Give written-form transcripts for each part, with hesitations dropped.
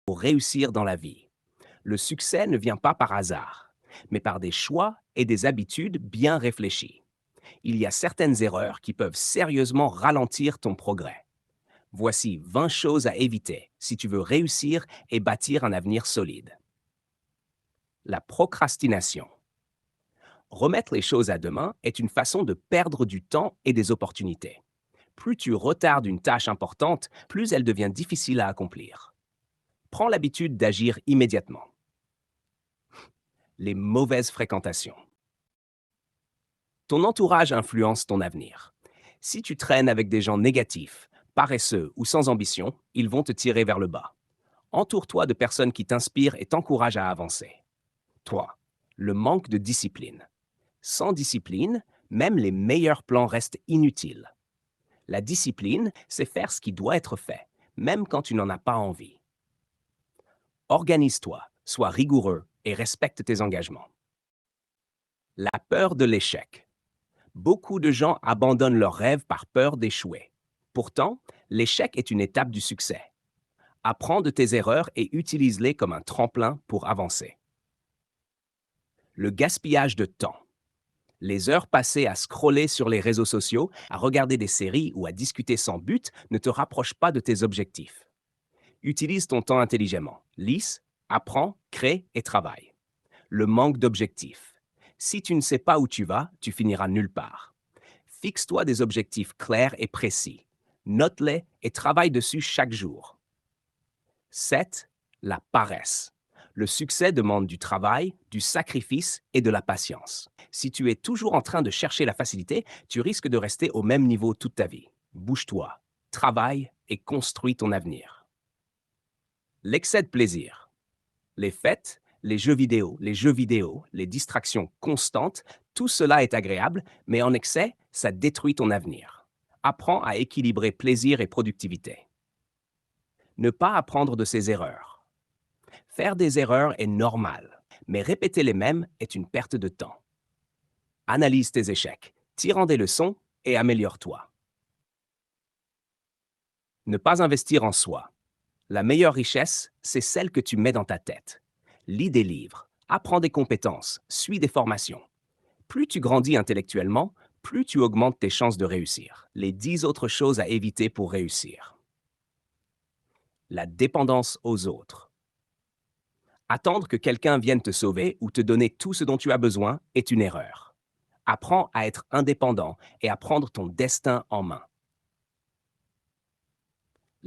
Pour réussir dans la vie, le succès ne vient pas par hasard, mais par des choix et des habitudes bien réfléchis. Il y a certaines erreurs qui peuvent sérieusement ralentir ton progrès. Voici 20 choses à éviter si tu veux réussir et bâtir un avenir solide. La procrastination. Remettre les choses à demain est une façon de perdre du temps et des opportunités. Plus tu retardes une tâche importante, plus elle devient difficile à accomplir. Prends l'habitude d'agir immédiatement. Les mauvaises fréquentations. Ton entourage influence ton avenir. Si tu traînes avec des gens négatifs, paresseux ou sans ambition, ils vont te tirer vers le bas. Entoure-toi de personnes qui t'inspirent et t'encouragent à avancer. Toi, le manque de discipline. Sans discipline, même les meilleurs plans restent inutiles. La discipline, c'est faire ce qui doit être fait, même quand tu n'en as pas envie. Organise-toi, sois rigoureux et respecte tes engagements. La peur de l'échec. Beaucoup de gens abandonnent leurs rêves par peur d'échouer. Pourtant, l'échec est une étape du succès. Apprends de tes erreurs et utilise-les comme un tremplin pour avancer. Le gaspillage de temps. Les heures passées à scroller sur les réseaux sociaux, à regarder des séries ou à discuter sans but ne te rapprochent pas de tes objectifs. Utilise ton temps intelligemment. Lis, apprends, crée et travaille. Le manque d'objectifs. Si tu ne sais pas où tu vas, tu finiras nulle part. Fixe-toi des objectifs clairs et précis. Note-les et travaille dessus chaque jour. 7. La paresse. Le succès demande du travail, du sacrifice et de la patience. Si tu es toujours en train de chercher la facilité, tu risques de rester au même niveau toute ta vie. Bouge-toi, travaille et construis ton avenir. L'excès de plaisir. Les fêtes, les jeux vidéo, les distractions constantes, tout cela est agréable, mais en excès, ça détruit ton avenir. Apprends à équilibrer plaisir et productivité. Ne pas apprendre de ses erreurs. Faire des erreurs est normal, mais répéter les mêmes est une perte de temps. Analyse tes échecs, tire en des leçons et améliore-toi. Ne pas investir en soi. La meilleure richesse, c'est celle que tu mets dans ta tête. Lis des livres, apprends des compétences, suis des formations. Plus tu grandis intellectuellement, plus tu augmentes tes chances de réussir. Les 10 autres choses à éviter pour réussir. La dépendance aux autres. Attendre que quelqu'un vienne te sauver ou te donner tout ce dont tu as besoin est une erreur. Apprends à être indépendant et à prendre ton destin en main.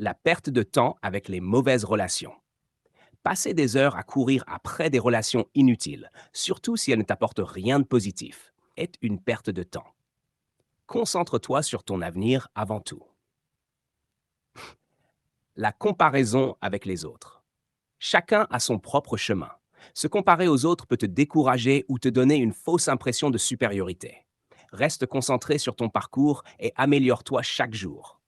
La perte de temps avec les mauvaises relations. Passer des heures à courir après des relations inutiles, surtout si elles ne t'apportent rien de positif, est une perte de temps. Concentre-toi sur ton avenir avant tout. La comparaison avec les autres. Chacun a son propre chemin. Se comparer aux autres peut te décourager ou te donner une fausse impression de supériorité. Reste concentré sur ton parcours et améliore-toi chaque jour.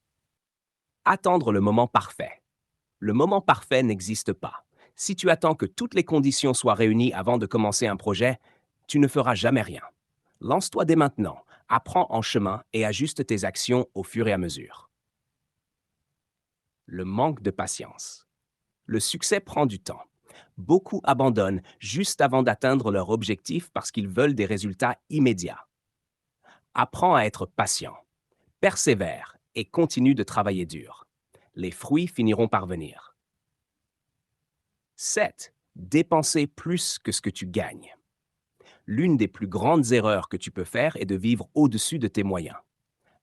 Attendre le moment parfait. Le moment parfait n'existe pas. Si tu attends que toutes les conditions soient réunies avant de commencer un projet, tu ne feras jamais rien. Lance-toi dès maintenant, apprends en chemin et ajuste tes actions au fur et à mesure. Le manque de patience. Le succès prend du temps. Beaucoup abandonnent juste avant d'atteindre leur objectif parce qu'ils veulent des résultats immédiats. Apprends à être patient, persévère et continue de travailler dur. Les fruits finiront par venir. 7. Dépenser plus que ce que tu gagnes. L'une des plus grandes erreurs que tu peux faire est de vivre au-dessus de tes moyens.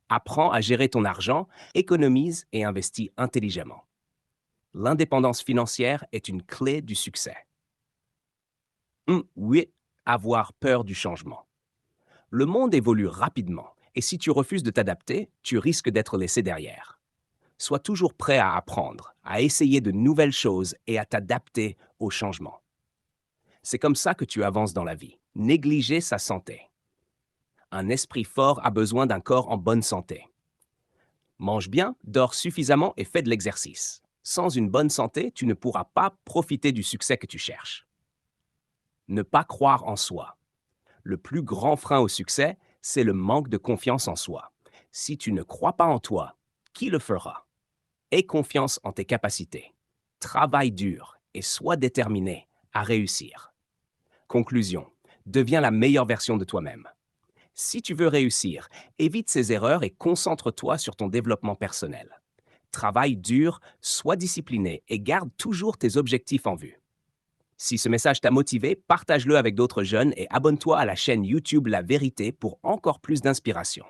Apprends à gérer ton argent, économise et investis intelligemment. L'indépendance financière est une clé du succès. 8. Avoir peur du changement. Le monde évolue rapidement et si tu refuses de t'adapter, tu risques d'être laissé derrière. Sois toujours prêt à apprendre, à essayer de nouvelles choses et à t'adapter aux changements. C'est comme ça que tu avances dans la vie. Négliger sa santé. Un esprit fort a besoin d'un corps en bonne santé. Mange bien, dors suffisamment et fais de l'exercice. Sans une bonne santé, tu ne pourras pas profiter du succès que tu cherches. Ne pas croire en soi. Le plus grand frein au succès, c'est le manque de confiance en soi. Si tu ne crois pas en toi, qui le fera? Aie confiance en tes capacités. Travaille dur et sois déterminé à réussir. Conclusion. Deviens la meilleure version de toi-même. Si tu veux réussir, évite ces erreurs et concentre-toi sur ton développement personnel. Travaille dur, sois discipliné et garde toujours tes objectifs en vue. Si ce message t'a motivé, partage-le avec d'autres jeunes et abonne-toi à la chaîne YouTube La Vérité pour encore plus d'inspiration.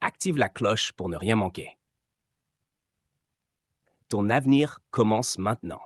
Active la cloche pour ne rien manquer. Ton avenir commence maintenant.